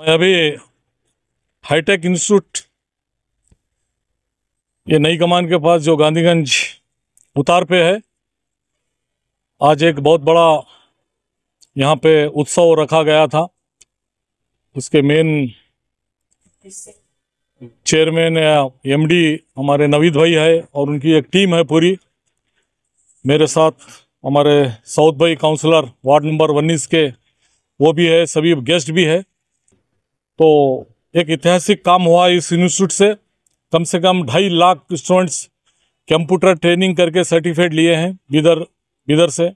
मैं अभी hi tech institute ये नई कमान के पास जो गांधीगंज उतार पे है, आज एक बहुत बड़ा यहाँ पे उत्सव रखा गया था। उसके मेन चेयरमैन या एमडी हमारे नवीद भाई है और उनकी एक टीम है पूरी। मेरे साथ हमारे साउथ भाई काउंसलर वार्ड नंबर 19 के वो भी है, सभी गेस्ट भी है। तो एक ऐतिहासिक काम हुआ इस इंस्टीट्यूट से कम 2.5 लाख स्टूडेंट्स कंप्यूटर ट्रेनिंग करके सर्टिफिकेट लिए हैं बिदर से,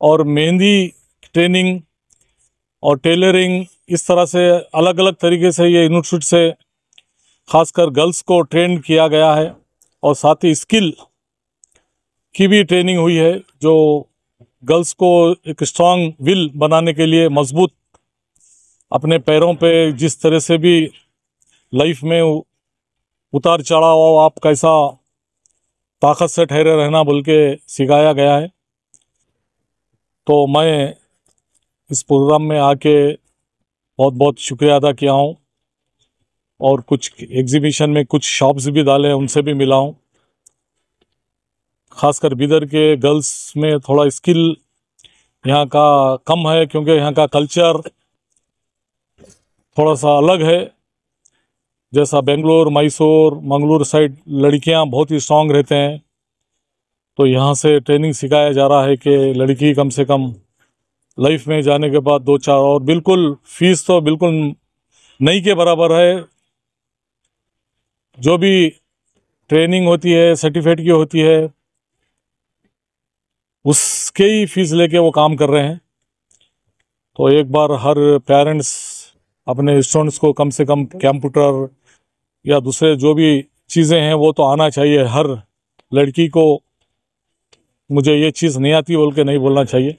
और मेहंदी ट्रेनिंग और टेलरिंग, इस तरह से अलग अलग तरीके से ये इंस्टीट्यूट से खासकर गर्ल्स को ट्रेन किया गया है। और साथ ही स्किल की भी ट्रेनिंग हुई है, जो गर्ल्स को एक स्ट्रांग विल बनाने के लिए, मजबूत अपने पैरों पे जिस तरह से भी लाइफ में उतार चढ़ाव आप कैसा ताकत से ठहरे रहना बोल के सिखाया गया है। तो मैं इस प्रोग्राम में आके बहुत बहुत शुक्रिया अदा किया हूँ, और कुछ एग्जीबिशन में कुछ शॉप्स भी डाले, उनसे भी मिला हूँ। खासकर बिदर के गर्ल्स में थोड़ा स्किल यहाँ का कम है, क्योंकि यहाँ का कल्चर थोड़ा सा अलग है। जैसा बेंगलोर, मैसूर, मंगलूर साइड लड़कियाँ बहुत ही स्ट्रांग रहते हैं, तो यहाँ से ट्रेनिंग सिखाया जा रहा है कि लड़की कम से कम लाइफ में जाने के बाद 2-4, और बिल्कुल फीस तो बिल्कुल नहीं के बराबर है। जो भी ट्रेनिंग होती है, सर्टिफिकेट की होती है, उसके ही फीस लेके वो काम कर रहे हैं। तो एक बार हर पेरेंट्स अपने स्टूडेंट्स को कम से कम कंप्यूटर या दूसरे जो भी चीज़ें हैं वो तो आना चाहिए। हर लड़की को मुझे ये चीज़ नहीं आती बोल के नहीं बोलना चाहिए।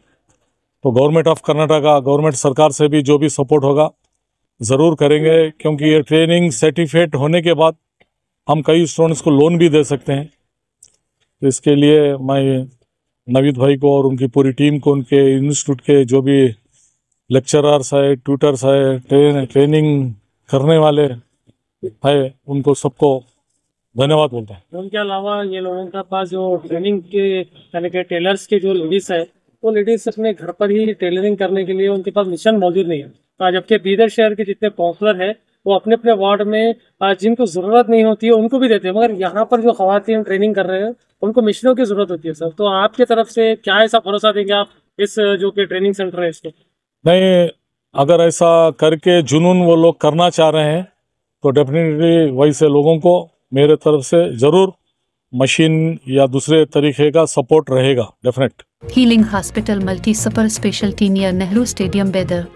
तो गवर्नमेंट ऑफ कर्नाटका, गवर्नमेंट सरकार से भी जो भी सपोर्ट होगा ज़रूर करेंगे, क्योंकि ये ट्रेनिंग सर्टिफिकेट होने के बाद हम कई स्टूडेंट्स को लोन भी दे सकते हैं। तो इसके लिए मैं नवीद भाई को और उनकी पूरी टीम को, उनके इंस्टीट्यूट के जो भी लेक्चरर्स है, ट्यूटर्स है, ट्रेनिंग करने वाले है, उनको सबको धन्यवाद बोलते हैं। उनके अलावा ये लोगों के पास जो ट्रेनिंग के यानी कि टेलर्स के जो लेडीज है, वो लेडीज अपने घर पर ही टेलरिंग करने के लिए उनके पास मिशन मौजूद नहीं है। जबकि बीदर शहर के जितने काउंसलर है वो अपने अपने वार्ड में जिनको जरूरत नहीं होती है उनको भी देते हैं, मगर यहाँ पर जो खवातीन ट्रेनिंग कर रहे हैं उनको मिशनों की जरूरत होती है। सर, तो आपकी तरफ से क्या ऐसा भरोसा देंगे आप इस जो कि ट्रेनिंग सेंटर है इसको? नहीं, अगर ऐसा करके जुनून वो लोग करना चाह रहे हैं तो डेफिनेटली वैसे लोगों को मेरे तरफ से जरूर मशीन या दूसरे तरीके का सपोर्ट रहेगा, definite. Healing hospital multi super speciality near Nehru stadium, बेदर।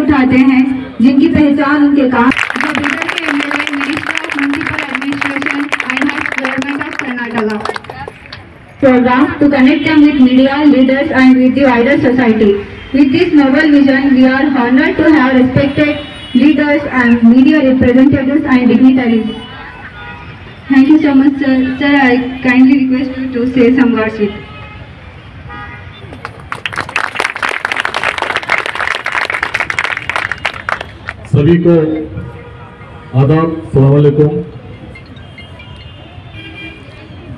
उठाते हैं जिनकी पहचान उनके काम जो बिदर के MLA, minister of municipal administration and government of Karnataka program to connect them with media leaders and with the wider society. With this noble vision, we are honored to have respected leaders and media representatives and dignitaries. Thank you so much, sir. Sir, I kindly request you to say some words with. सभी को आदाब, अस्सलाम वालेकुम।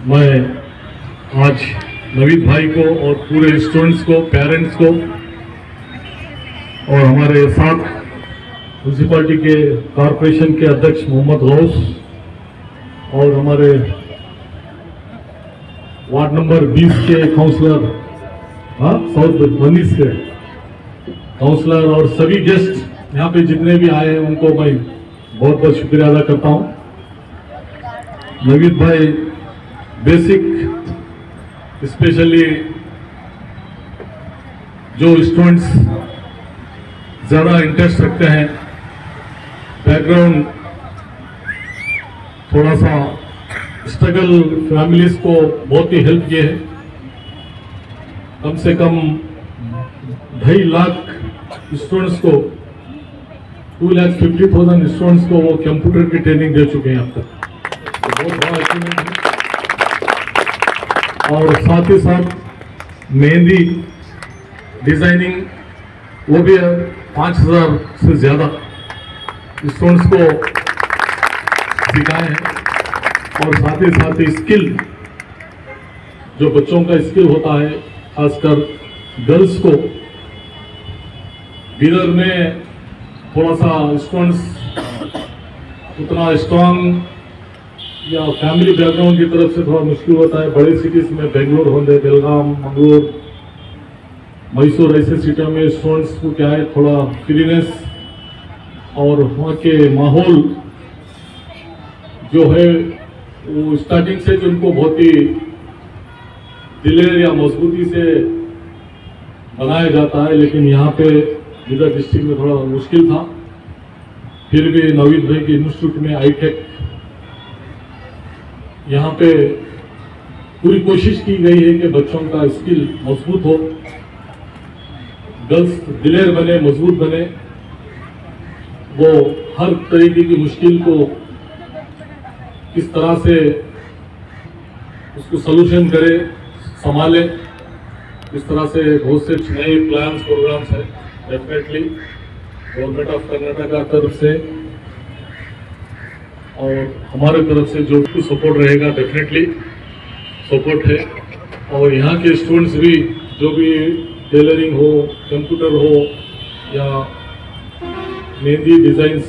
मैं आज नवीद भाई को और पूरे स्टूडेंट्स को, पेरेंट्स को और हमारे साथ म्यूनसिपालिटी के कॉरपोरेशन के अध्यक्ष मोहम्मद गौस और हमारे वार्ड नंबर 20 के काउंसलर, साउथ 19 के काउंसलर और सभी गेस्ट यहाँ पे जितने भी आए हैं उनको मैं बहुत बहुत शुक्रिया अदा करता हूँ। नवीद भाई बेसिक स्पेशली जो स्टूडेंट्स ज़्यादा इंटरेस्ट रखते हैं, बैकग्राउंड थोड़ा सा स्ट्रगल फैमिलीज को बहुत ही हेल्प किए हैं। कम से कम 2.5 लाख स्टूडेंट्स को 2,50,000 स्टूडेंट्स को वो कंप्यूटर की ट्रेनिंग दे चुके हैं अब तक, तो बहुत बड़ा अचीवमेंट है। और साथ ही साथ मेहंदी डिजाइनिंग वो भी 5,000 से ज्यादा स्टूडेंट्स को सिखाए हैं। और साथ ही स्किल, जो बच्चों का स्किल होता है, खासकर गर्ल्स को, बीदर में थोड़ा सा स्टूडेंट्स उतना स्ट्रांग या फैमिली बैकग्राउंड की तरफ से थोड़ा मुश्किल होता है। बड़े सिटीज में बेंगलोर होंगे, बेलगाम, मंगलोर, मैसूर ऐसे सिटियों में स्टूडेंट्स को क्या है, थोड़ा फ्रीनेस और वहाँ के माहौल जो है वो स्टार्टिंग से जो उनको बहुत ही दिलेर या मजबूती से बनाया जाता है। लेकिन यहाँ पे बीदर डिस्ट्रिक्ट में थोड़ा मुश्किल था। फिर भी नवीद भाई के इंस्टीट्यूट में आईटेक, यहाँ पे पूरी कोशिश की गई है कि बच्चों का स्किल मजबूत हो, गर्ल्स दिलेर बने, मजबूत बने, वो हर तरीके की मुश्किल को किस तरह से उसको सलूशन करे, संभाले, इस तरह से बहुत से नए प्लान्स प्रोग्राम्स हैं। डेफिनेटली गवर्नमेंट ऑफ कर्नाटका तरफ से और हमारे तरफ से जो कुछ सपोर्ट रहेगा डेफिनेटली सपोर्ट है। और यहाँ के स्टूडेंट्स भी जो भी टेलरिंग हो, कंप्यूटर हो या मेहंदी डिजाइन्स,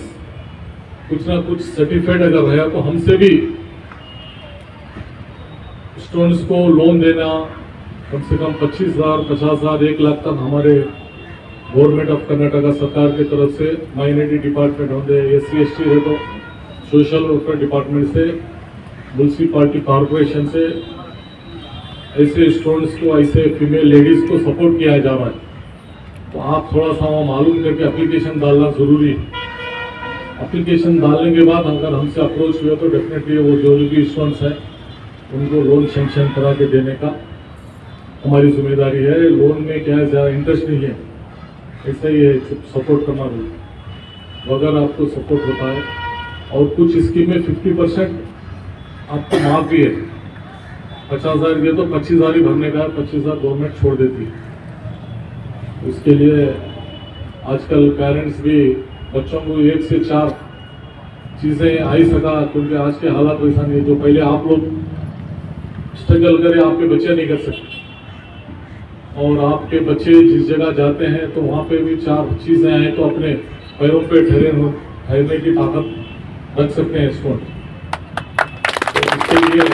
कुछ ना कुछ सर्टिफाइड अगर रहा तो हमसे भी स्टूडेंट्स को लोन देना कम से कम 25,000, 50,000, 1 लाख तक हमारे गवर्नमेंट ऑफ कर्नाटका सरकार की तरफ से माइनॉरिटी डिपार्टमेंट होंगे, SC ST है तो सोशल वेलफेयर डिपार्टमेंट से, म्यूनसिपालिटी कॉरपोरेशन से ऐसे स्टूडेंट्स को, ऐसे फीमेल लेडीज को सपोर्ट किया जा रहा है। तो आप थोड़ा सा वहाँ मालूम करके एप्लीकेशन डालना जरूरी है। एप्लीकेशन डालने के बाद अगर हमसे अप्रोच हुए तो डेफिनेटली वो जो भी स्टूडेंट्स हैं उनको लोन सेंक्शन करा के देने का हमारी जिम्मेदारी है। लोन में क्या है, ज़्यादा इंटरेस्ट नहीं है, ऐसा ही है, सपोर्ट करना भी। अगर आपको सपोर्ट होता है और कुछ स्कीम में 50% आपको माफ भी है, 50,000 दिए तो 25,000 ही भरने का, 25,000 गवर्नमेंट छोड़ देती है। इसके लिए आजकल पेरेंट्स भी बच्चों को 1 से 4 चीज़ें आ ही सका, क्योंकि आज के हालात वैसा नहीं है। जो पहले आप लोग स्ट्रगल करें, आपके बच्चे नहीं कर सकते। और आपके बच्चे जिस जगह जाते हैं तो वहाँ पे भी 4 चीज़ें आए तो अपने पैरों पे ठहरने की ताकत रख सकते हैं स्टूडेंट। तो इसके लिए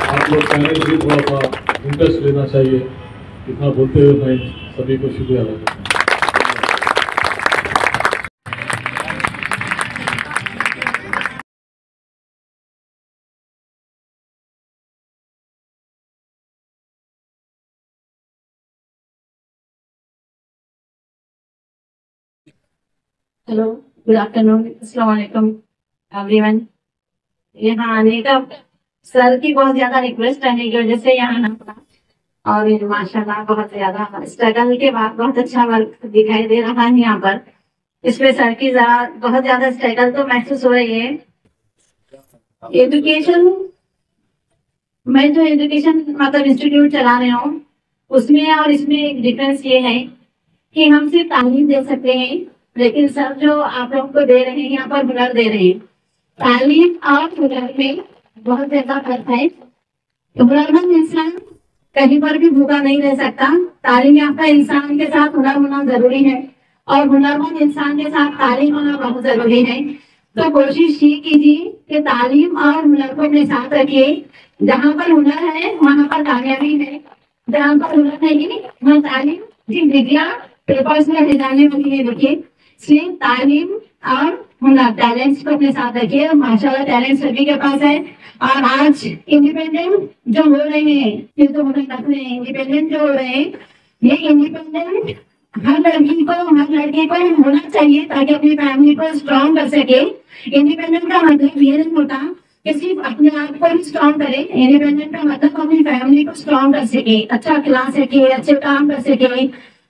आप लोग पेरेंट्स भी थोड़ा सा इंटरेस्ट लेना चाहिए। इतना बोलते हुए मैं सभी को शुक्रिया अदा करता हूँ। हेलो, गुड आफ्टरनून, अस्सलाम वालेकुम एवरीवन। यहाँ आने का सर की बहुत ज्यादा रिक्वेस्ट रहने की वजह से यहाँ आना पड़ा और माशाल्लाह बहुत ज्यादा स्ट्रगल के बाद बहुत अच्छा वर्क दिखाई दे रहा है यहाँ पर। इसमें सर की बहुत ज्यादा स्ट्रगल तो महसूस हो रही है। एजुकेशन, मैं जो एजुकेशन मतलब इंस्टीट्यूट चला रही हूँ उसमें और इसमें एक डिफरेंस ये है कि हम सिर्फ तालीम दे सकते हैं, लेकिन सर जो आप लोग को दे रहे हैं यहाँ पर हुनर दे रहे हैं। तालीम और हुनर में बहुत ज्यादा फर्क है। हुनरमंद इंसान कहीं पर भी भूखा नहीं रह सकता। तालीम याफ्ता इंसान के साथ हुनर होना जरूरी है और हुनरमंद इंसान के साथ तालीम होना बहुत जरूरी है। तो कोशिश ये कीजिए कि तालीम और हुनर को अपने साथ रखिए। जहाँ पर हुनर है वहाँ पर कामयाबी है, जहाँ पर हुनर नहीं वहाँ तालीम की डिग्रियाँ पेपर्स में ले जाने वाली है। देखिए इसलिए तालीम और हुनर टैलेंट्स को अपने साथ रखिए। माशाल्लाह टैलेंट सभी के पास है। और आज इंडिपेंडेंट जो हो रहे हैं, ये तो हुनर रख रहे हैं, इंडिपेंडेंट जो हो रहे हैं, ये इंडिपेंडेंट हर लड़की को हर लड़के को होना चाहिए ताकि अपनी फैमिली को स्ट्रॉन्ग कर सके। इंडिपेंडेंट का मतलब ये नहीं होता कि सिर्फ अपने आप को ही स्ट्रॉन्ग करे। इंडिपेंडेंट का मतलब अपनी फैमिली को स्ट्रॉन्ग कर सके, अच्छा खिला सके, अच्छे काम कर सके,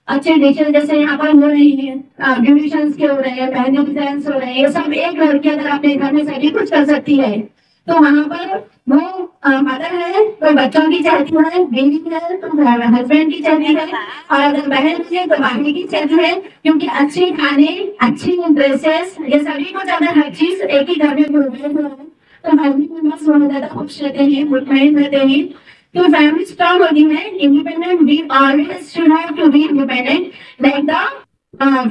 अच्छे टीचर जैसे यहाँ पर हो रही है, ब्यूटिशियंस के हो रहे हैं, मेहंदी डिजाइन्स हो रहे हैं, ये सब एक लड़की अगर अपने घर में सभी कुछ कर सकती है तो वहाँ पर वो मदर है तो बच्चों की चाहती है, बीवी है तो हस्बैंड की चाहती है, और अगर बहन है तो भाभी की चाहती है। क्योंकि अच्छे खाने, अच्छी ड्रेसेस, ये सभी कुछ अगर हर चीज एक ही घर में प्रोवाइड हो तो फैमिली मेंबर्स बहुत ज्यादा खुश रहते हैं, मुतमईन रहते हैं, तो फैमिली स्ट्रॉन्ग होती है। Independent we always should have to be independent like the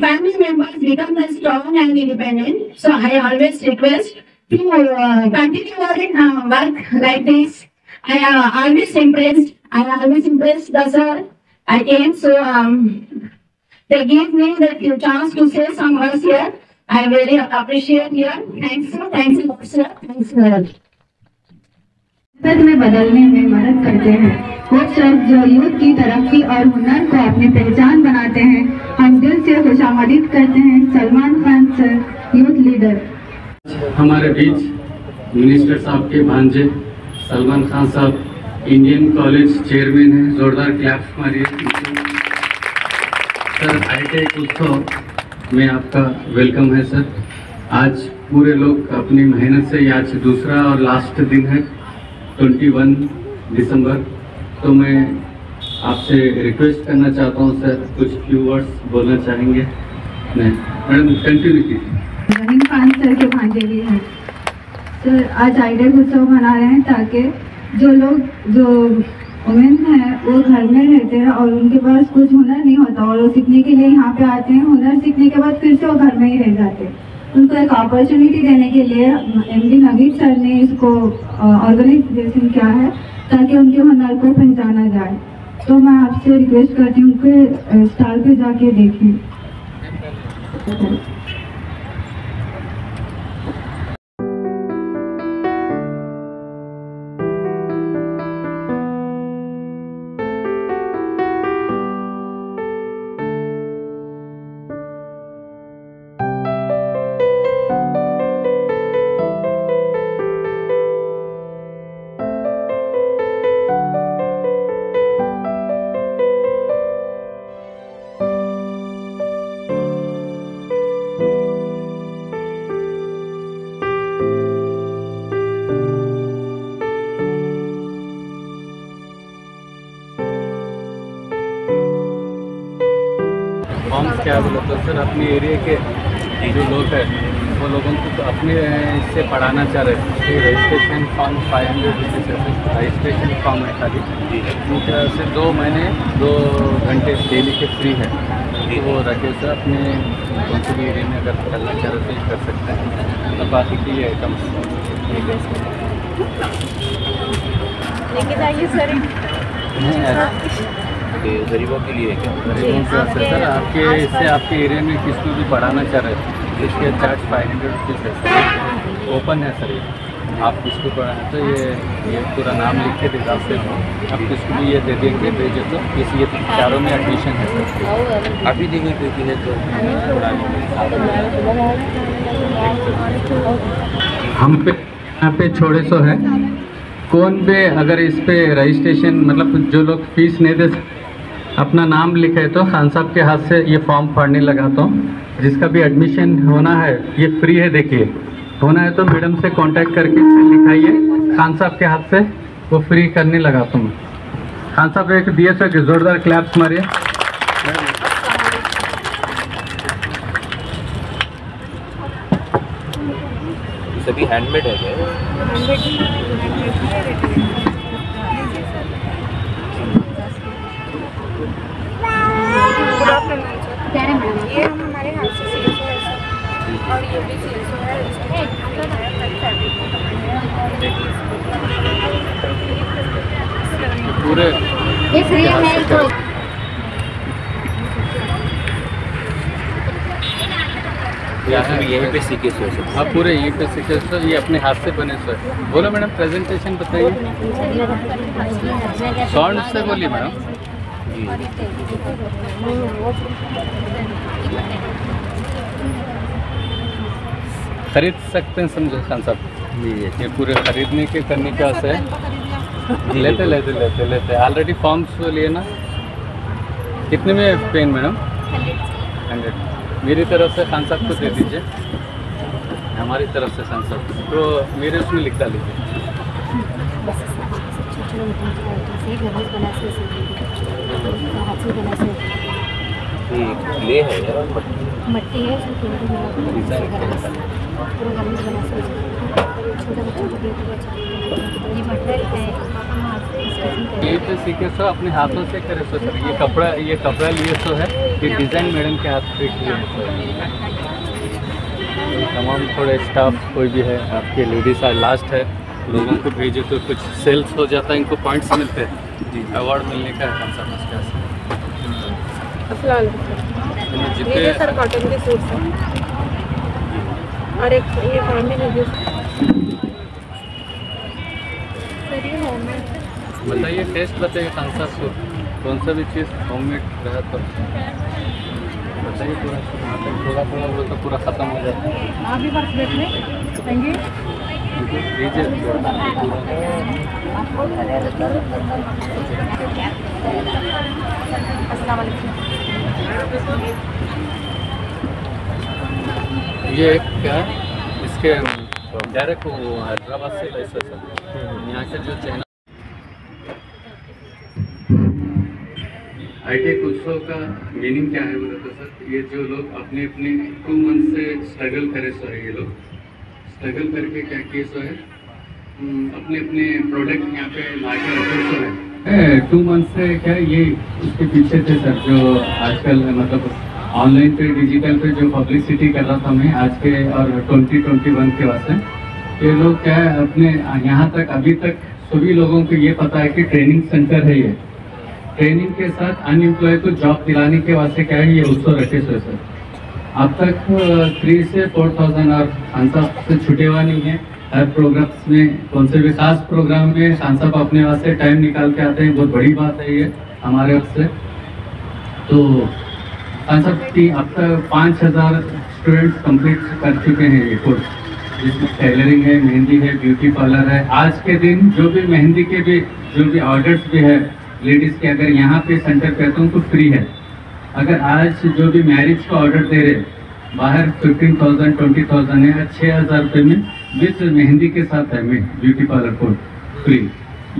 family members become the strong and independent. So I always request to continue work like this. I always impressed the sir. I came, so they gave me the chance to say some words here. I really appreciate here. Thanks, sir. Thanks a lot, sir. Thanks, sir. में बदलने में मदद करते हैं वो सब जो youth की तरक्की और हुनर को अपनी पहचान बनाते हैं। हम दिल से खुशामदीद करते हैं Salman Khan sir, youth leader. हमारे बीच मिनिस्टर साहब के भांजे सलमान खान साहब इंडियन कॉलेज चेयरमैन हैं, जोरदार क्लैप्स मारिए। सर ITech उत्सव में आपका वेलकम है सर। आज पूरे लोग अपनी मेहनत से, आज दूसरा और लास्ट दिन है 21 दिसंबर, तो मैं आपसे रिक्वेस्ट करना चाहता हूँ सर, कुछ फ्यू वर्ड्स बोलना चाहेंगे? मैडम कंटिन्यू कीजिए। रहीम खान सर के भांजे भी हैं सर। आज ITech उत्सव मना रहे हैं ताकि जो लोग, जो वुमेन हैं वो घर में रहते हैं और उनके पास कुछ हुनर नहीं होता और वो सीखने के लिए यहाँ पे आते हैं। हुनर सीखने के बाद फिर से वो घर में ही रह जाते हैं। उनको एक अपॉर्चुनिटी देने के लिए MD नवीद सर ने इसको ऑर्गेनाइजेशन किया है ताकि उनके हुनर को पहचाना जाए। तो मैं आपसे रिक्वेस्ट करती हूँ कि स्टार पे जाके देखें। फॉर्म्स क्या बोला तो सर, अपने एरिया के जो लोग हैं वो लोगों को तो अपने इससे पढ़ाना चाह रहे थे। रजिस्ट्रेशन फॉर्म 500 रुपीज़ है, रजिस्ट्रेशन फॉर्म है खाली। उनके से 2 महीने 2 घंटे डेली के फ्री है, तो वो रखे सर अपने कौन से भी एरिया में अगर करना चाह रहे तो कर सकते हैं। तो बाकी की आइटम्स लेके जाइए सर। गरीबों के लिए क्या? गरीबों से सर आपके इससे आपके एरिया में किसको भी पढ़ाना चाह रहे थे, इसके चार्ज 500 रुपीज़ है सर। ओपन है सर, ये आप किसको पढ़ाना तो ये पूरा नाम लिख के दे आपसे, आप किसको भी ये दे देंगे, भेजे तो इस ये चारों में एडमिशन है सर। अभी देंगे क्योंकि है तो हम पे यहाँ पे छोड़े सो है। कौन पे अगर इस पे रजिस्ट्रेशन मतलब जो लोग फीस नहीं दे अपना नाम लिखे तो खान साहब के हाथ से ये फॉर्म पढ़ने लगाता हूँ। जिसका भी एडमिशन होना है ये फ्री है, देखिए होना है तो मैडम से कांटेक्ट करके लिखाइए, खान साहब के हाथ से वो फ्री करने लगाता हूँ। खान साहब एक दिए सर जोरदार क्लैप्स मारिए। सभी हैंडमेड है क्या? ये हम हमारे हाथ से CSO है सर, और ये भी CSO है। पूरे ये फ्री है तो यहीं पे सीखे सो सब। हाँ पूरे यहीं पे सीखे सो, ये अपने हाथ से बने सो है। बोलो मैडम, प्रेजेंटेशन बताइए। साउंड से बोलिए मैडम। खरीद सकते हैं समझो खान साहब, ये पूरे खरीदने के करने का है। लेते लेते लेते लेते ऑलरेडी फॉर्म्स लिए ना। कितने में पेन मैडम? 100। मेरी तरफ से खान साहब को दे दीजिए, हमारी तरफ से खान साहब तो मेरे उसमें लिख डालीजिए। ले है यार, मट्टी है ये तो सीखे सो अपने हाथों से करे सो सर। ये कपड़ा लिए सो है, ये डिज़ाइन मैडम के हाथ पे किए सो है। तमाम थोड़े स्टाफ कोई भी है आपके लेडीज़ आज लास्ट है, लोगों को भेजे तो कुछ सेल्स हो जाता है, इनको पॉइंट्स मिलते हैं जी, अवार्ड मिलने का कॉन्सेप्ट ये सर कॉटन के सूट्स हैं और एक ये फैमिली में जो सर ये होममेड। बताइए टेस्ट बताइए कॉन्सेप्ट को, कौन सा भी चीज़ होममेड रहा तो बताइए। पूरा थोड़ा वो तो पूरा ख़त्म हो जाता है। आप भी बस बैठ लें आएंगे ये क्या है, इसके डायरेक्ट वो हैदराबाद से लाइसेंस है, यहाँ के जो चाइना हाईटेक उत्सव का मीनिंग क्या है बोले तो सर, ये जो लोग अपने अपने 2 मंथ से स्ट्रगल करे सो है, ये लोग स्ट्रगल करके क्या किए सो है, अपने अपने प्रोडक्ट यहाँ पे ला के रखे सो है। 2 मंथ से क्या ये उसके पीछे थे सर, जो आजकल मतलब ऑनलाइन पे डिजिटल पे जो पब्लिसिटी कर रहा था मैं आज के और 2021 के वास्ते, ये लोग क्या है अपने यहाँ तक अभी तक सभी लोगों को ये पता है कि ट्रेनिंग सेंटर है, ये ट्रेनिंग के साथ अनएम्प्लॉय को जॉब दिलाने के वास्ते क्या है ये उत्सव रखे सो सर। अब तक 3 से 4,000 और खान साहब से छुटे हुआ नहीं है। हर प्रोग्राम्स में कौन से भी खास प्रोग्राम में खान साहब अपने वास्ते टाइम निकाल के आते हैं, बहुत बड़ी बात है ये हमारे वास्ते। तो खान साहब अब तक 5,000 स्टूडेंट्स कंप्लीट कर चुके हैं ये कोर्स, जिसमें टेलरिंग है, मेहंदी है, ब्यूटी पार्लर है। आज के दिन जो भी मेहंदी के भी जो भी ऑर्डर्स भी है लेडीज़ के, अगर यहाँ पे सेंटर पे तो उनको फ्री है। अगर आज जो भी मैरिज का ऑर्डर दे रहे बाहर 15,000 20,000 है, 6,000 रुपये में विथ मेहंदी के साथ है में ब्यूटी पार्लर कोर्स फ्री।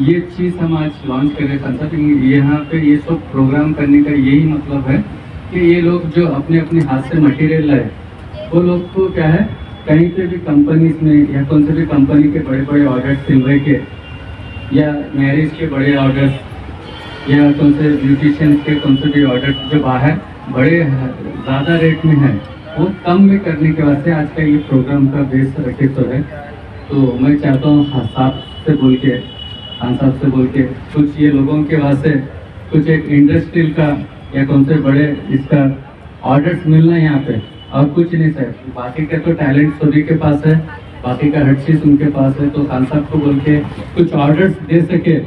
ये चीज़ हम आज लॉन्च कर रहे हैं। यहाँ पे ये सब प्रोग्राम करने का यही मतलब है कि ये लोग जो अपने अपने हाथ से मटेरियल लाए, वो लोग को क्या है कहीं पे भी कंपनीज में या कौन से भी कंपनी के बड़े बड़े ऑर्डर सिलवाई के या मैरिज के बड़े ऑर्डर या कौन से ब्यूटिशियन के कौन से भी ऑर्डर जो बाहर बड़े ज़्यादा रेट में है, वो कम में करने के वास्ते आज का ये प्रोग्राम का बेस रखे तो है। तो मैं चाहता हूँ साहब से बोल के, खान साहब से बोल के कुछ ये लोगों के वास्ते कुछ एक इंडस्ट्रियल का या कौन से बड़े इसका ऑर्डर्स मिलना है यहाँ पे, और कुछ नहीं सर। बाकी का तो टैलेंट सभी के पास है, बाकी का हर चीज़ उनके पास है। तो खान साहब को बोल के कुछ ऑर्डर्स दे सके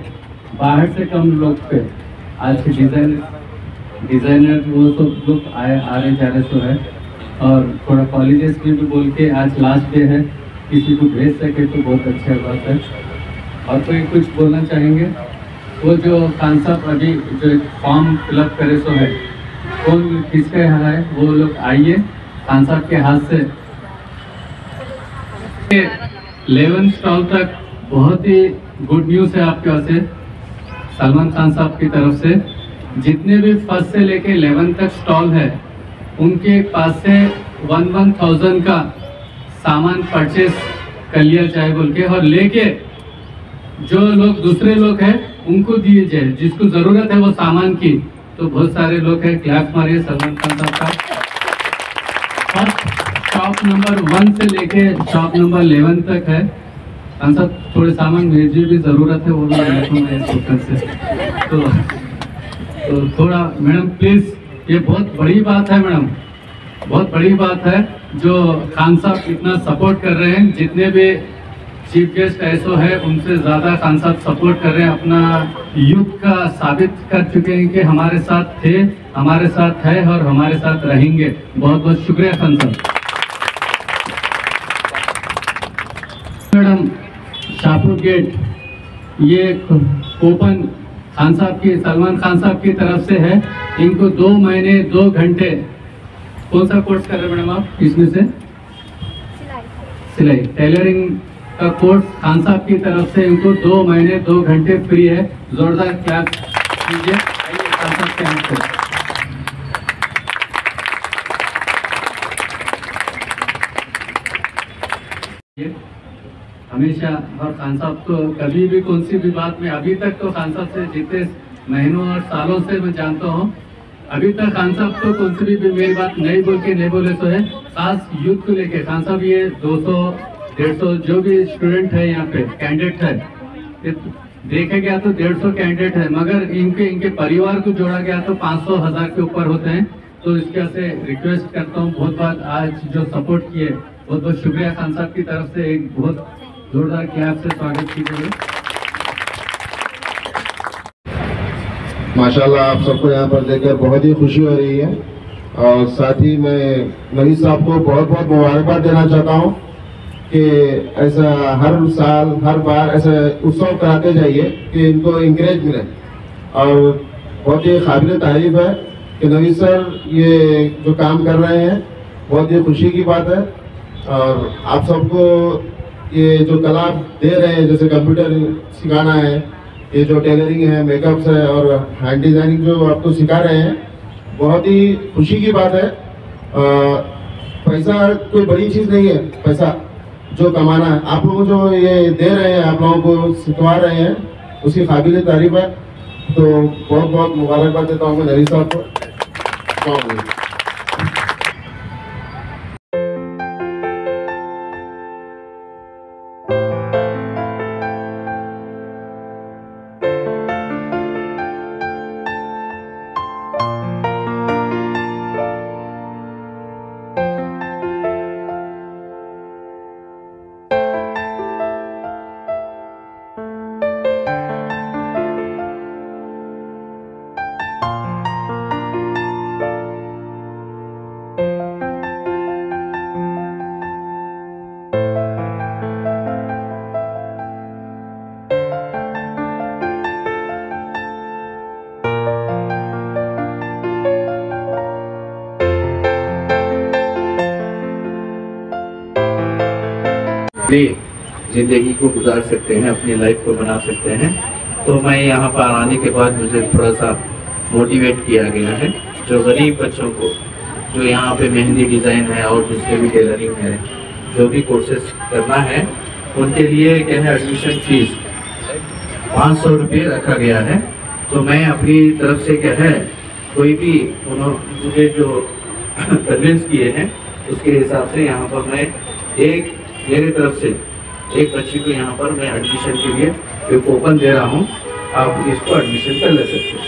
बाहर से कम लोग पे। आज के डिज़ाइनर वो सब लोग आ रहे जा रहे सो है, और थोड़ा कॉलेजेस में भी बोल के आज लास्ट डे है, किसी को भेज सके तो बहुत अच्छा बात है। और कोई कुछ बोलना चाहेंगे? वो जो खान साहब अभी जो फॉर्म फिलअप करे सो है, कौन किसका यहाँ है, वो लोग आइए खान साहब के हाथ से। 11 स्टॉल तक बहुत ही गुड न्यूज़ है आपके पास से, सलमान खान साहब की तरफ से। जितने भी फर्स्ट से लेके 11 तक स्टॉल है, उनके पास से 1,000 का सामान परचेस कर लिया जाए बोल के, और लेके जो लोग दूसरे लोग हैं उनको दिए जाए, जिसको ज़रूरत है वो सामान की। तो बहुत सारे लोग हैं, क्लैप मारिए सलमान खान साहब का। फर्स्ट शॉप नंबर 1 से लेके शॉप नंबर 11 तक है, खान साहब थोड़े सामान भेजिए भी ज़रूरत है, वो भी मैं होटल से तो थोड़ा मैडम प्लीज़, ये बहुत बड़ी बात है मैडम, बहुत बड़ी बात है जो खान साहब इतना सपोर्ट कर रहे हैं। जितने भी चीफ गेस्ट ऐसो है उनसे ज़्यादा खान साहब सपोर्ट कर रहे हैं, अपना युग का साबित कर चुके हैं कि हमारे साथ थे, हमारे साथ है और हमारे साथ रहेंगे। बहुत बहुत शुक्रिया खान साहब। मैडम शाहपुर गेट ये कूपन खान साहब की, सलमान खान साहब की तरफ से है। इनको 2 महीने 2 घंटे, कौन सा कोर्स कर रहे हैं मैडम आप इसमें से? सिलाई टेलरिंग का कोर्स खान साहब की तरफ से इनको 2 महीने 2 घंटे फ्री है। जोरदार क्लैप कीजिए खान साहब के हाथ से। हमेशा और खान साहब को कभी भी कौन सी भी बात में, अभी तक तो खान साहब से जितने महीनों और सालों से मैं जानता हूँ, अभी तक खान साहब को कौन सी भी मेरी बात नहीं बोले तो है। खास यूथ को लेके खान साहब ये 200-150 जो भी स्टूडेंट है यहाँ पे कैंडिडेट है, देखे गया तो 150 कैंडिडेट है, मगर इनके परिवार को जोड़ा गया तो 500-1000 के ऊपर होते हैं। तो इसके से रिक्वेस्ट करता हूँ, बहुत बात आज जो सपोर्ट किए बहुत बहुत शुक्रिया खान साहब की तरफ से। एक बहुत जोरदार क्लैप से स्वागत कीजिए। माशाल्लाह आप सबको यहाँ पर देखकर बहुत ही खुशी हो रही है, और साथ ही मैं नवीद साहब को बहुत बहुत मुबारकबाद देना चाहता हूँ कि ऐसा हर साल हर बार ऐसे उत्सव कराते जाइए कि इनको इंकरेज मिले। और बहुत ही काबिल तारीफ है कि नवीद सर ये जो काम कर रहे हैं, बहुत ही खुशी की बात है। और आप सबको ये जो कला दे रहे हैं, जैसे कंप्यूटर सिखाना है, ये जो टेलरिंग है, मेकअप्स है और हैंड डिजाइनिंग जो आपको सिखा रहे हैं, बहुत ही खुशी की बात है। पैसा कोई बड़ी चीज़ नहीं है, पैसा जो कमाना है, आप लोग जो ये दे रहे हैं, आप लोगों को सिखवा रहे हैं, उसकी काबिल तारीफ है। तो बहुत बहुत मुबारकबाद देता हूँ मैं नवीद साहब को। जिंदगी को गुजार सकते हैं, अपनी लाइफ को बना सकते हैं। तो मैं यहाँ पर आने के बाद मुझे थोड़ा सा मोटिवेट किया गया है। जो गरीब बच्चों को, जो यहाँ पे मेहंदी डिज़ाइन है और दूसरे भी टेलरिंग है, जो भी कोर्सेस करना है, उनके लिए क्या है एडमिशन फीस 500 रुपये रखा गया है। तो मैं अपनी तरफ से क्या है, कोई भी मुझे जो कन्विंस किए हैं उसके हिसाब से यहाँ पर मैं मेरे तरफ से एक बच्ची को यहाँ पर मैं एडमिशन के लिए एक कूपन दे रहा हूँ, आप इसको एडमिशन कर ले सकते हैं।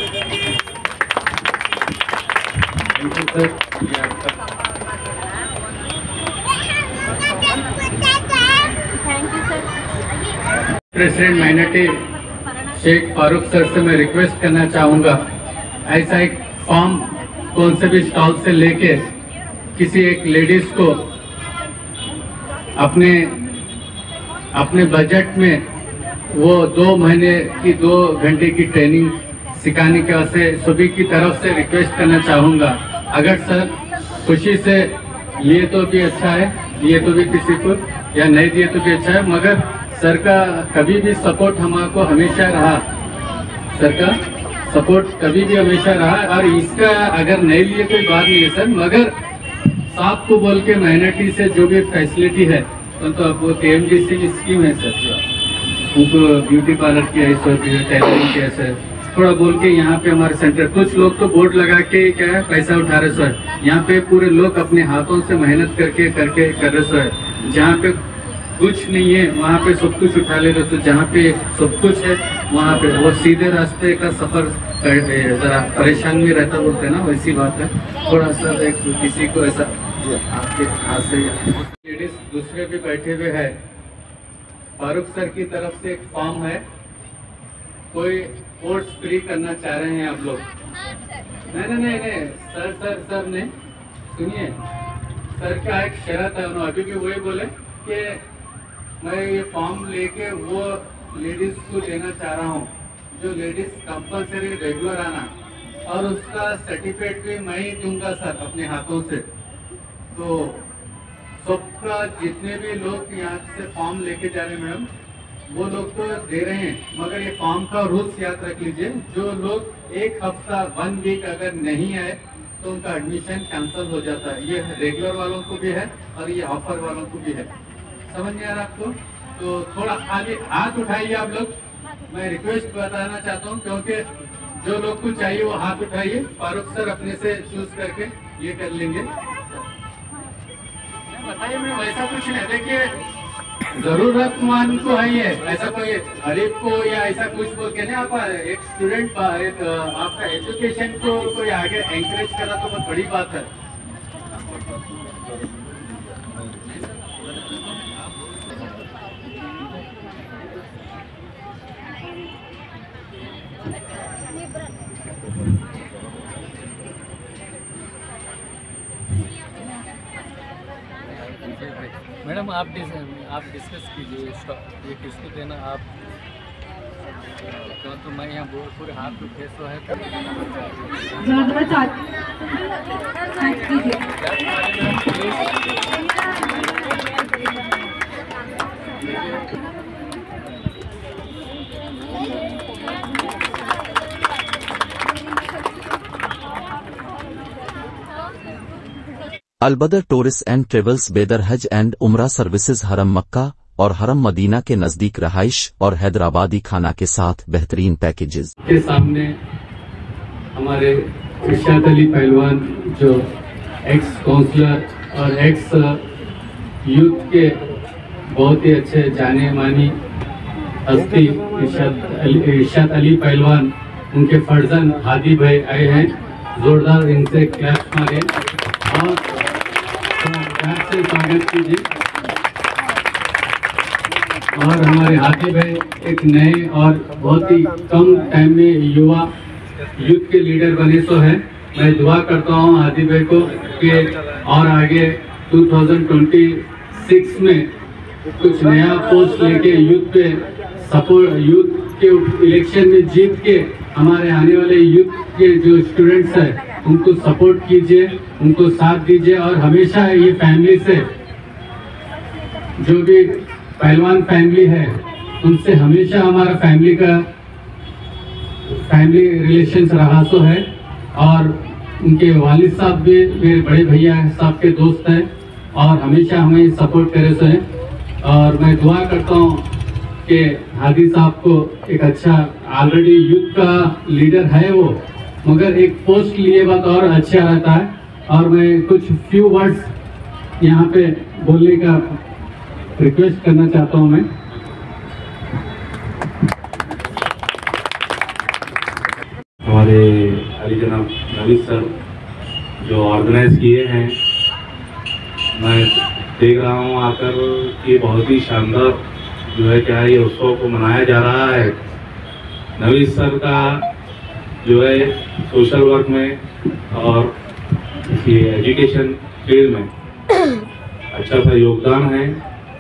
President minority Sheikh Farooq sir से मैं रिक्वेस्ट करना चाहूँगा, ऐसा एक फॉर्म कौन से भी स्टॉल से लेके किसी एक लेडीज को अपने बजट में वो 2 महीने की 2 घंटे की ट्रेनिंग सिखाने के वास्ते सभी की तरफ से रिक्वेस्ट करना चाहूँगा। अगर सर खुशी से लिए तो भी अच्छा है, दिए तो भी किसी को, या नहीं दिए तो भी अच्छा है, मगर सर का कभी भी सपोर्ट हमको हमेशा रहा, सर का सपोर्ट कभी भी हमेशा रहा। और इसका अगर नहीं लिए कोई बात नहीं है सर, मगर साहब को बोल के माइनॉरिटी से जो भी फैसिलिटी है तो अब वो KMDC की स्कीम है सर, उनको ब्यूटी पार्लर की है, टेलरिंग की है सर, थोड़ा बोल के यहाँ पे हमारे सेंटर, कुछ लोग तो बोर्ड लगा के क्या है पैसा उठा रहे सर, यहाँ पे पूरे लोग अपने हाथों से मेहनत करके कर रहे सर। जहाँ पे कुछ नहीं है वहाँ पे सब कुछ उठा ले, तो जहाँ पे सब कुछ है वहाँ पे वो सीधे रास्ते का सफर जरा परेशान भी रहता बोलते हैं ना, वैसी बात है। थोड़ा सा किसी को ऐसा आपके हाथ से लेडीज दूसरे भी बैठे हुए है। फारूक सर की तरफ से एक फॉर्म है, कोई कोर्स फ्री करना चाह रहे हैं आप लोग। नहीं सर ने सुनिए, सर का एक शर्त है, उन्होंने अभी भी वही बोले कि मैं ये फॉर्म लेके वो लेडीज को देना चाह रहा हूँ जो लेडीज कंपलसरी रेगुलर आना, और उसका सर्टिफिकेट भी मैं ही दूंगा सर अपने हाथों से। तो सबका जितने भी लोग यहाँ से फॉर्म लेके जा रहे हैं मैडम, वो लोग तो दे रहे हैं, मगर ये फॉर्म का रूल्स याद रख लीजिए। जो लोग एक हफ्ता 1 वीक अगर नहीं आए तो उनका एडमिशन कैंसिल हो जाता है। ये रेगुलर वालों को भी है और ये ऑफर वालों को भी है। समझ में आ रहा आपको? तो थोड़ा खाली हाथ उठाइए आप लोग, मैं रिक्वेस्ट बताना चाहता हूँ, क्योंकि जो लोग को चाहिए वो हाथ उठाइए, फारूक सर अपने से चूज करके ये कर लेंगे। बताइए मैडम, ऐसा कुछ नहीं, देखिए जरूरतमंद को है ये, ऐसा कोई गरीब को या ऐसा कुछ बोल के नहीं। आप एक स्टूडेंट एक आपका एजुकेशन को कोई आगे एंकरेज करा तो बहुत बड़ी बात है। मैडम आप डिस्कस कीजिए ये किसको देना आप, तो मैं यहाँ पूरे हाथ में फेस है अलबदर टूरिस्ट एंड ट्रेवल्स बेदर हज एंड उम्रा सर्विसेज हरम मक्का और हरम मदीना के नजदीक रहाइश और हैदराबादी खाना के साथ बेहतरीन पैकेजेस के सामने हमारे इरशाद अली पहलवान जो एक्स काउंसलर और एक्स यूथ के बहुत ही अच्छे जाने मानी हस्ती इरशाद अली पहलवान, उनके फर्जन हादी भाई आए हैं। जोरदार इनसे क्लैप मारे और प्यार से स्वागत कीजिए। और हमारे हादी भाई एक नए और बहुत ही कम टाइम में यूथ के लीडर बने सो है। मैं दुआ करता हूँ हादी भाई को कि और आगे 2026 में कुछ नया पोस्ट लेके यूथ पे सपोर्ट, यूथ के इलेक्शन में जीत के हमारे आने वाले यूथ के जो स्टूडेंट्स हैं उनको सपोर्ट कीजिए, उनको साथ दीजिए। और हमेशा ये फैमिली से जो भी पहलवान फैमिली है उनसे हमेशा हमारा फैमिली रिलेशंस रहा सो है। और उनके वालिद साहब भी मेरे बड़े भैया साहब के दोस्त हैं और हमेशा हमें सपोर्ट करे सो है। और मैं दुआ करता हूँ कि हादी साहब को एक अच्छा, ऑलरेडी यूथ का लीडर है वो, मगर एक पोस्ट लिए बात और अच्छा रहता है। और मैं कुछ फ्यू वर्ड्स यहाँ पे बोलने का रिक्वेस्ट करना चाहता हूँ। मैं हमारे अली जनाब नवीद सर जो ऑर्गेनाइज किए हैं, मैं देख रहा हूँ आकर कि बहुत ही शानदार जो है क्या ये उत्सव को मनाया जा रहा है। नवीद सर का जो है सोशल वर्क में और ये एजुकेशन फील्ड में अच्छा सा योगदान है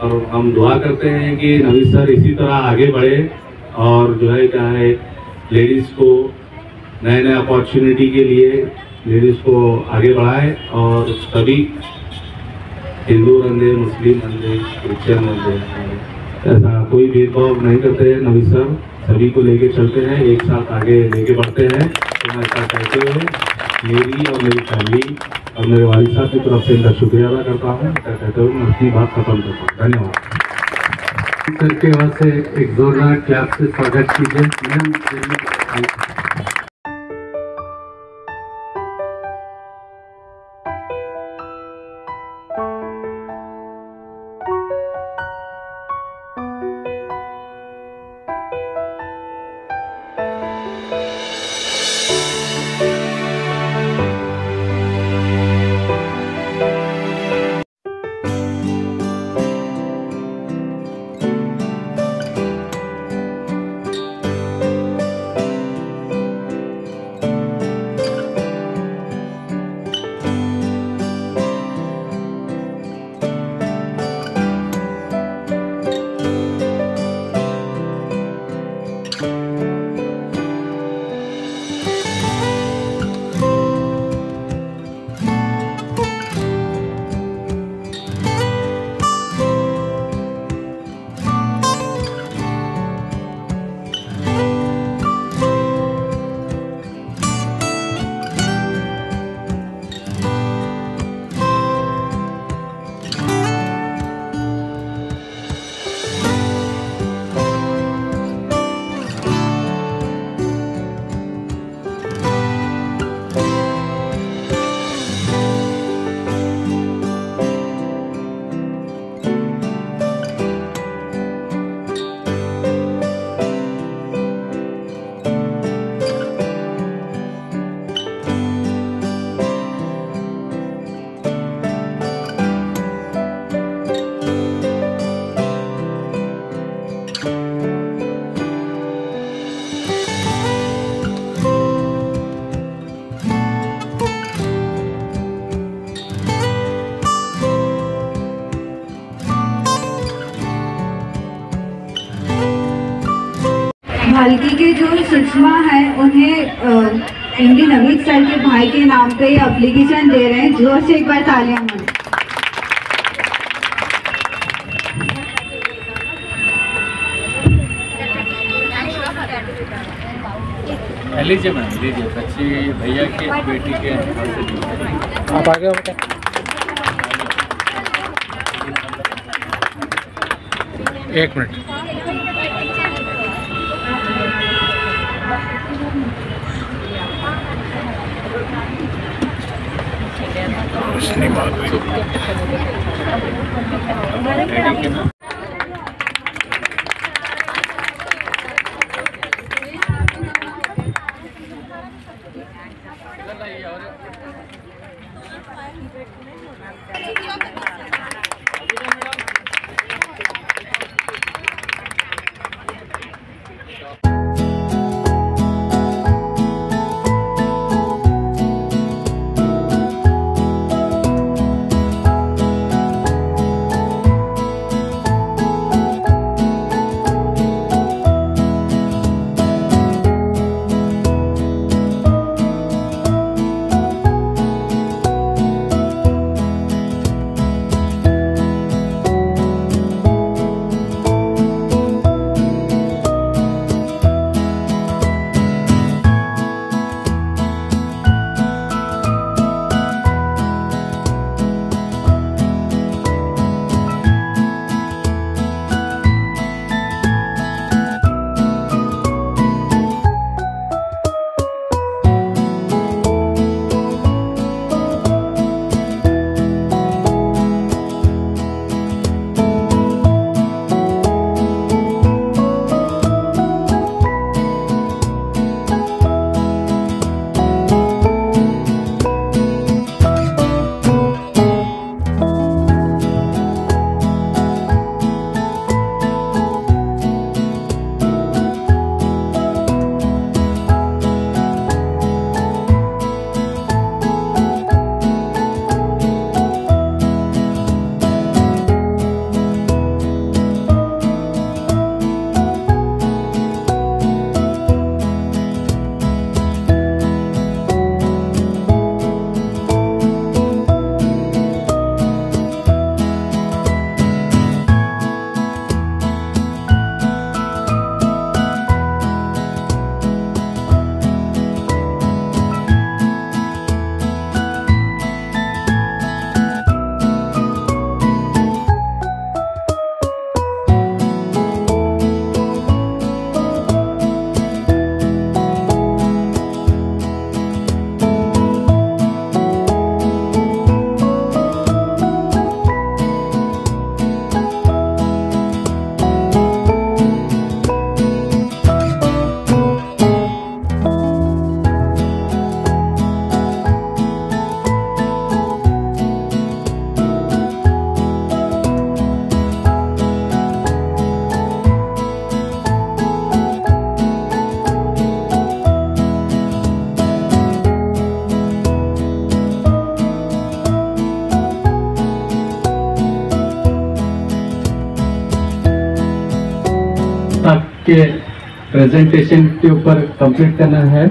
और हम दुआ करते हैं कि नवीद सर इसी तरह आगे बढ़े और जो है क्या है लेडीज़ को नए नए अपॉर्चुनिटी के लिए लेडीज़ को आगे बढ़ाए और सभी हिंदू बंदे, मुस्लिम बंदे, क्रिश्चियन बंदे, ऐसा कोई भेदभाव नहीं करते हैं। नवीद सर सभी को लेके चलते हैं, एक साथ आगे लेके बढ़ते हैं। तो मैं ऐसा कहते हुए मेरी और मेरी फैमिली और मेरे वालिद साहब की तरफ से इनका शुक्रिया अदा करता हूँ। ऐसा कहते हुए मैं अपनी बात खत्म करता हूँ। धन्यवाद। सर के बाद से एक जोरदार क्लैप से स्वागत कीजिए। जो सुषमा है उन्हें एमडी नवीद सर के भाई के नाम पे एप्लीकेशन दे रहे हैं। जोर से एक बार तालियां मारें। लीजिए मैम, लीजिए। बच्ची भैया की बेटी के हाथ से दीजिए। आप आगे बेटा। एक मिनट। के प्रेजेंटेशन के ऊपर कंप्लीट करना है।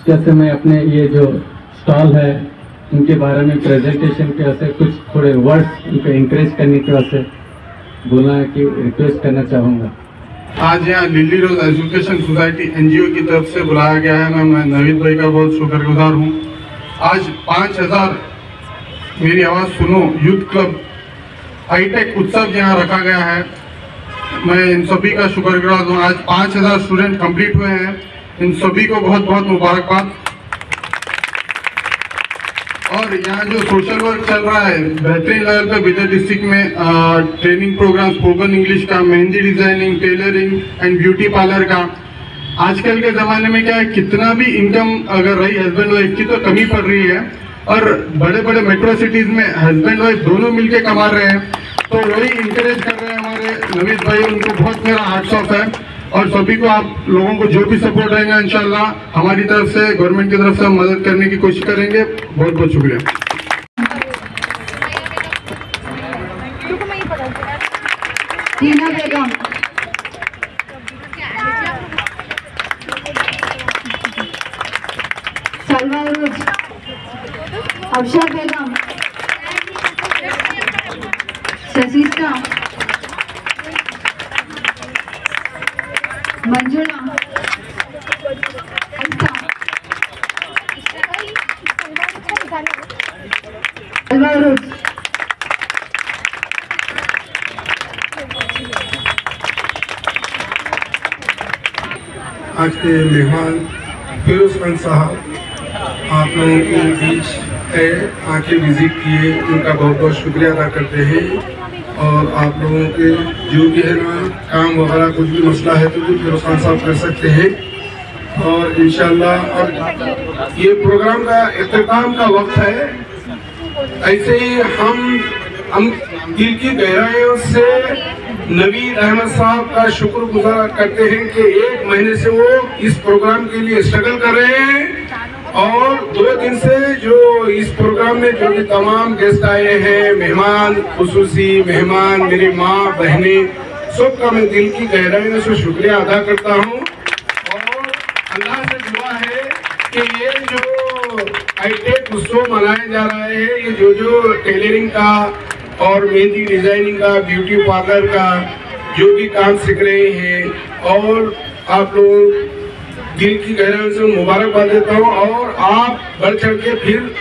जैसे मैं अपने ये जो स्टॉल है उनके बारे में प्रेजेंटेशन के वास्ते कुछ थोड़े वर्ड्स उनको इंकरेज करने के वास्ते बोलना कि रिक्वेस्ट करना चाहूँगा। आज यहाँ लिली रोज एजुकेशन सोसाइटी एनजीओ की तरफ से बुलाया गया है। मैं नवीद भाई का बहुत शुक्रगुजार हूँ। आज 5000 मेरी आवाज़ सुनो यूथ क्लब हाईटेक उत्सव यहाँ रखा गया है। मैं इन सभी का शुक्रगुजार हूँ। आज 5000 स्टूडेंट कंप्लीट हुए हैं। इन सभी को बहुत बहुत मुबारकबाद। और यहाँ जो सोशल वर्क चल रहा है बेहतरीन लेवल पे बिदर डिस्ट्रिक्ट में ट्रेनिंग प्रोग्राम स्पोकन इंग्लिश का, mehndi designing, tailoring and beauty parlour का। आजकल के ज़माने में क्या है, कितना भी इनकम अगर रही हस्बैंड वाइफ की तो कमी पड़ रही है। और बड़े बड़े मेट्रो सिटीज़ में हस्बैंड वाइफ दोनों मिलके कमा रहे हैं। तो वही इंकरेज कर रहे हैं हमारे नवीद भाई, उनको बहुत मेरा हार्ट्स ऑफ है। और सभी को, आप लोगों को जो भी सपोर्ट रहेगा इंशाल्लाह हमारी तरफ से, गवर्नमेंट की तरफ से हम मदद करने की कोशिश करेंगे। बहुत बहुत शुक्रिया। टीना बेगम। अफशा बेगम, शशिष्ठा, मंजुला, अलवारुज, आज के मेहमान फिरोज खान साहब आप लोगों के बीच है, आके विजिट किए, उनका बहुत बहुत शुक्रिया अदा करते हैं। और आप लोगों के जो भी है ना काम वगैरह कुछ भी मसला है तो भी फिरोज खान साहब कर सकते हैं। और इंशाल्लाह और ये प्रोग्राम का इख्तिताम का वक्त है। ऐसे ही हम दिल की गहराइयों से नवीद अहमद साहब का शुक्रगुजार करते हैं कि 1 महीने से वो इस प्रोग्राम के लिए स्ट्रगल कर रहे हैं। और 2 दिन से जो इस प्रोग्राम में जो भी तमाम गेस्ट आए हैं, मेहमान, खुसूसी मेहमान, मेरी माँ बहनें, सबका मैं दिल की गहराइयों से शुक्रिया अदा करता हूँ। और अल्लाह से दुआ है कि ये जो हाईटेक उत्सव मनाया जा रहा है, ये जो टेलरिंग का और मेहंदी डिजाइनिंग का, ब्यूटी पार्लर का जो भी काम सीख रहे हैं, और आप लोग दिल की गहराइयों से मुबारकबाद देता हूँ। और आप बढ़ चढ़ के फिर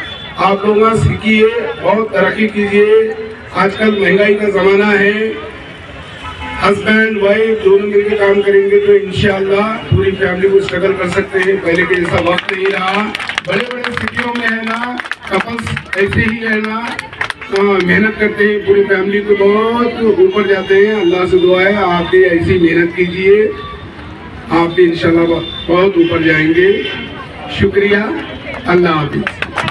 आप लोग सीखिए, बहुत तरक्की कीजिए। आजकल महंगाई का ज़माना है, हस्बैंड वाइफ दोनों मिलकर काम करेंगे तो इंशाल्लाह पूरी फैमिली को स्ट्रगल कर सकते हैं। पहले के जैसा वक्त नहीं रहा। बड़े बड़े सिटियों में है ना कपल्स ऐसे ही है ना मेहनत करते हैं, पूरी फैमिली को बहुत ऊपर जाते हैं। अल्लाह से दुआ है आप भी ऐसी मेहनत कीजिए, आप भी इंशाल्लाह बहुत ऊपर जाएंगे। शुक्रिया, अल्लाह हाफिज़।